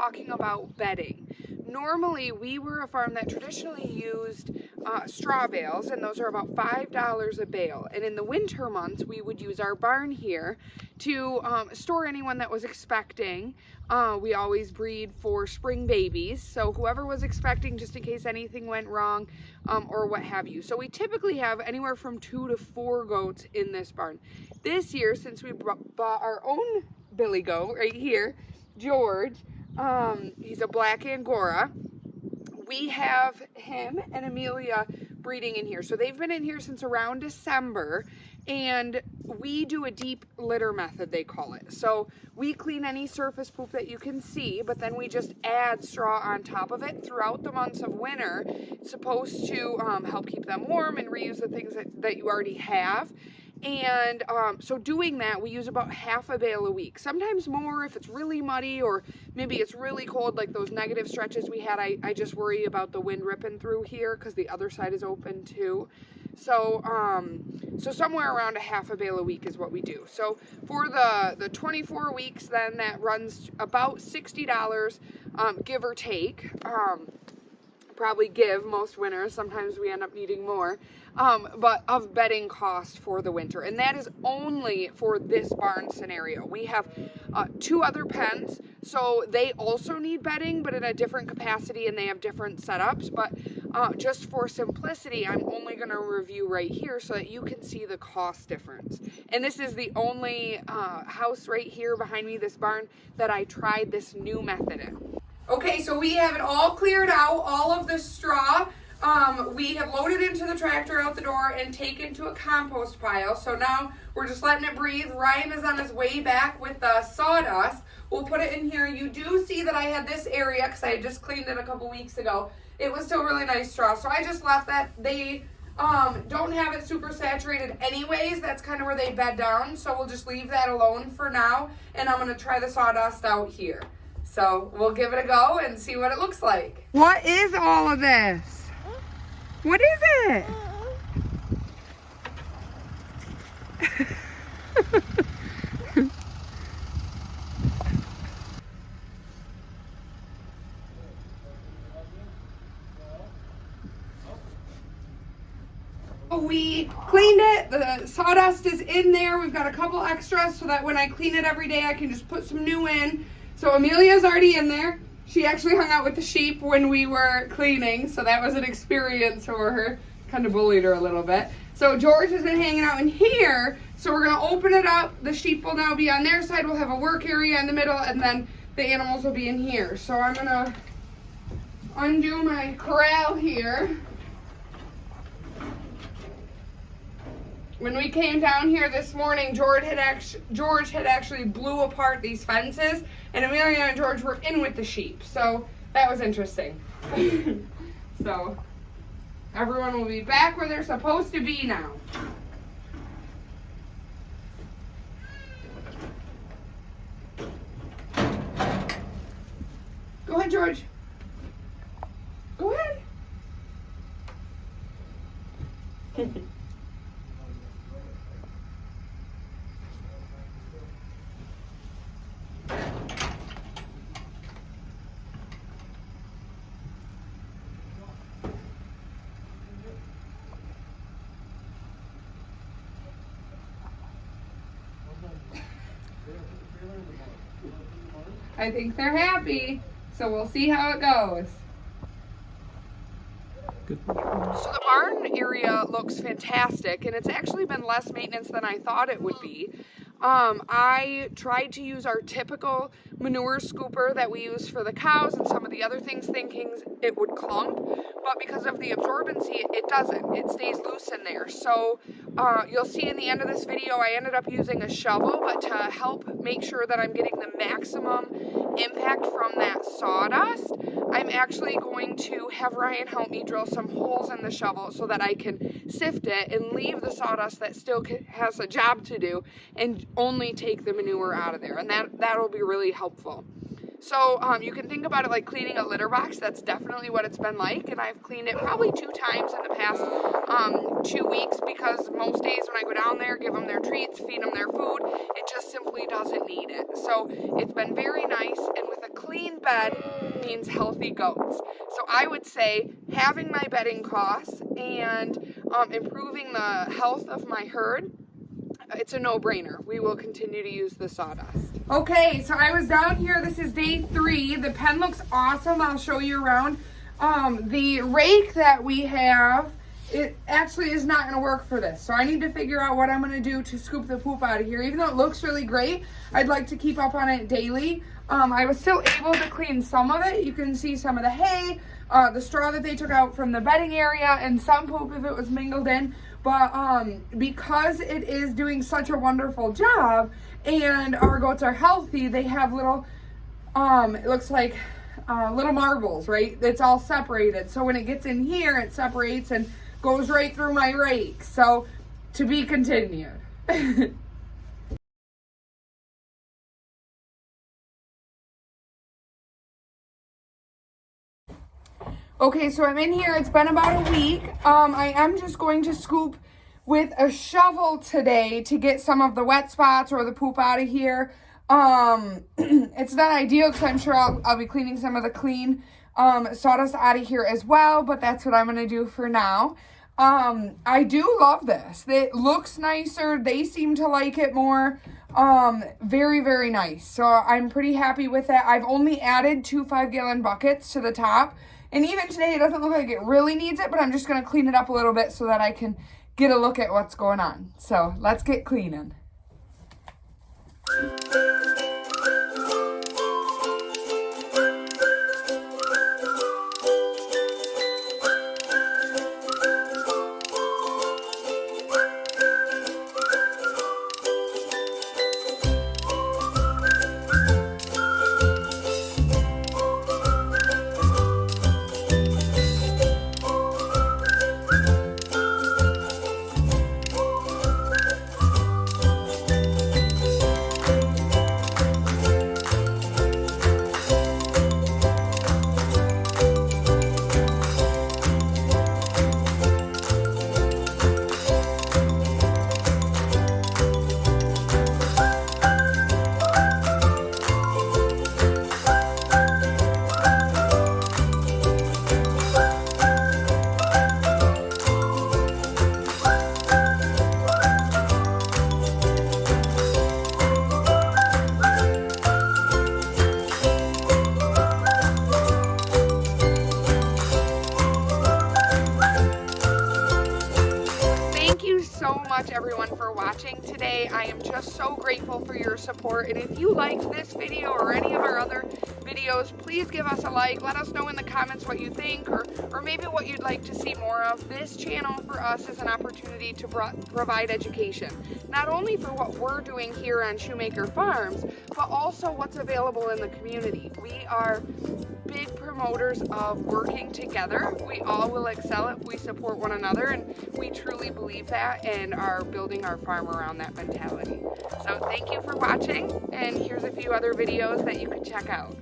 talking about bedding. Normally, we were a farm that traditionally used straw bales, and those are about $5 a bale. And in the winter months, we would use our barn here to store anyone that was expecting. We always breed for spring babies, so whoever was expecting, just in case anything went wrong, or what have you. So we typically have anywhere from 2 to 4 goats in this barn. This year, since we bought our own billy goat right here, George, he's a black Angora, we have him and Amelia breeding in here. So they've been in here since around December, and we do a deep litter method, they call it. So we clean any surface poop that you can see, but then we just add straw on top of it throughout the months of winter. It's supposed to help keep them warm and reuse the things that you already have. And so doing that, we use about half a bale a week, sometimes more if it's really muddy or maybe it's really cold, like those negative stretches we had. I just worry about the wind ripping through here because the other side is open too. So so somewhere around a half a bale a week is what we do. So for the 24 weeks, then that runs about $60, give or take. Probably give most winters, sometimes we end up needing more, but of bedding cost for the winter. And that is only for this barn scenario. We have 2 other pens, so they also need bedding, but in a different capacity, and they have different setups. But just for simplicity, I'm only going to review right here so that you can see the cost difference. And this is the only house right here behind me, this barn, that I tried this new method in. Okay, so we have it all cleared out, all of the straw. We have loaded into the tractor out the door and taken to a compost pile. So now we're just letting it breathe. Ryan is on his way back with the sawdust. We'll put it in here. You do see that I had this area because I had just cleaned it a couple weeks ago. It was still really nice straw, so I just left that. They don't have it super saturated anyways. That's kind of where they bed down, so we'll just leave that alone for now. And I'm going to try the sawdust out here. So we'll give it a go and see what it looks like. What is all of this? What is it? We cleaned it. The sawdust is in there. We've got a couple extras so that when I clean it every day, I can just put some new in. So Amelia's already in there. She actually hung out with the sheep when we were cleaning, so that was an experience for her. Kind of bullied her a little bit. So George has been hanging out in here, so we're gonna open it up. The sheep will now be on their side. We'll have a work area in the middle, and then the animals will be in here. So I'm gonna undo my corral here. When we came down here this morning, George had actually blew apart these fences, and Amelia and George were in with the sheep. So that was interesting. So everyone will be back where they're supposed to be now. Go ahead, George. Go ahead. I think they're happy, so we'll see how it goes. Good. So the barn area looks fantastic, and it's actually been less maintenance than I thought it would be. I tried to use our typical manure scooper that we use for the cows and some of the other things, thinking it would clump, but because of the absorbency, it doesn't. It stays loose in there. So you'll see in the end of this video, I ended up using a shovel, but to help make sure that I'm getting the maximum impact from that sawdust, I'm actually going to have Ryan help me drill some holes in the shovel so that I can sift it and leave the sawdust that still has a job to do and only take the manure out of there, and that'll be really helpful. So you can think about it like cleaning a litter box. That's definitely what it's been like, and I've cleaned it probably 2 times in the past 2 weeks, because most days when I go down there, give them their treats, feed them their food, it just simply doesn't need it. So it's been very nice, and with a clean bed means healthy goats. So I would say having my bedding costs and improving the health of my herd, it's a no-brainer. We will continue to use the sawdust. Okay, so I was down here. This is day 3. The pen looks awesome. I'll show you around. The rake that we have, it actually is not going to work for this. So I need to figure out what I'm going to do to scoop the poop out of here. Even though it looks really great, I'd like to keep up on it daily. I was still able to clean some of it. You can see some of the hay, the straw that they took out from the bedding area, and some poop if it was mingled in. But because it is doing such a wonderful job and our goats are healthy, they have little, it looks like little marbles, right? It's all separated. So when it gets in here, it separates and goes right through my rake. So to be continued. Okay, so I'm in here. It's been about a week. I am just going to scoop with a shovel today to get some of the wet spots or the poop out of here. It's not ideal because I'm sure I'll be cleaning some of the clean sawdust out of here as well, but that's what I'm going to do for now. I do love this. It looks nicer. They seem to like it more. Very, very nice. So I'm pretty happy with it. I've only added 2 5-gallon buckets to the top. And even today, it doesn't look like it really needs it, but I'm just going to clean it up a little bit so that I can get a look at what's going on. So let's get cleaning. So much everyone for watching today. I am just so grateful for your support, and if you liked this video or any of our other videos, please give us a like. Let us know in the comments what you think, or maybe what you'd like to see more of. This channel for us is an opportunity to provide education, not only for what we're doing here on Schomaker Farms, but also what's available in the community. We are big promoters of working together. We all will excel if we support one another, and we truly believe that and are building our farm around that mentality. So thank you for watching, and here's a few other videos that you could check out.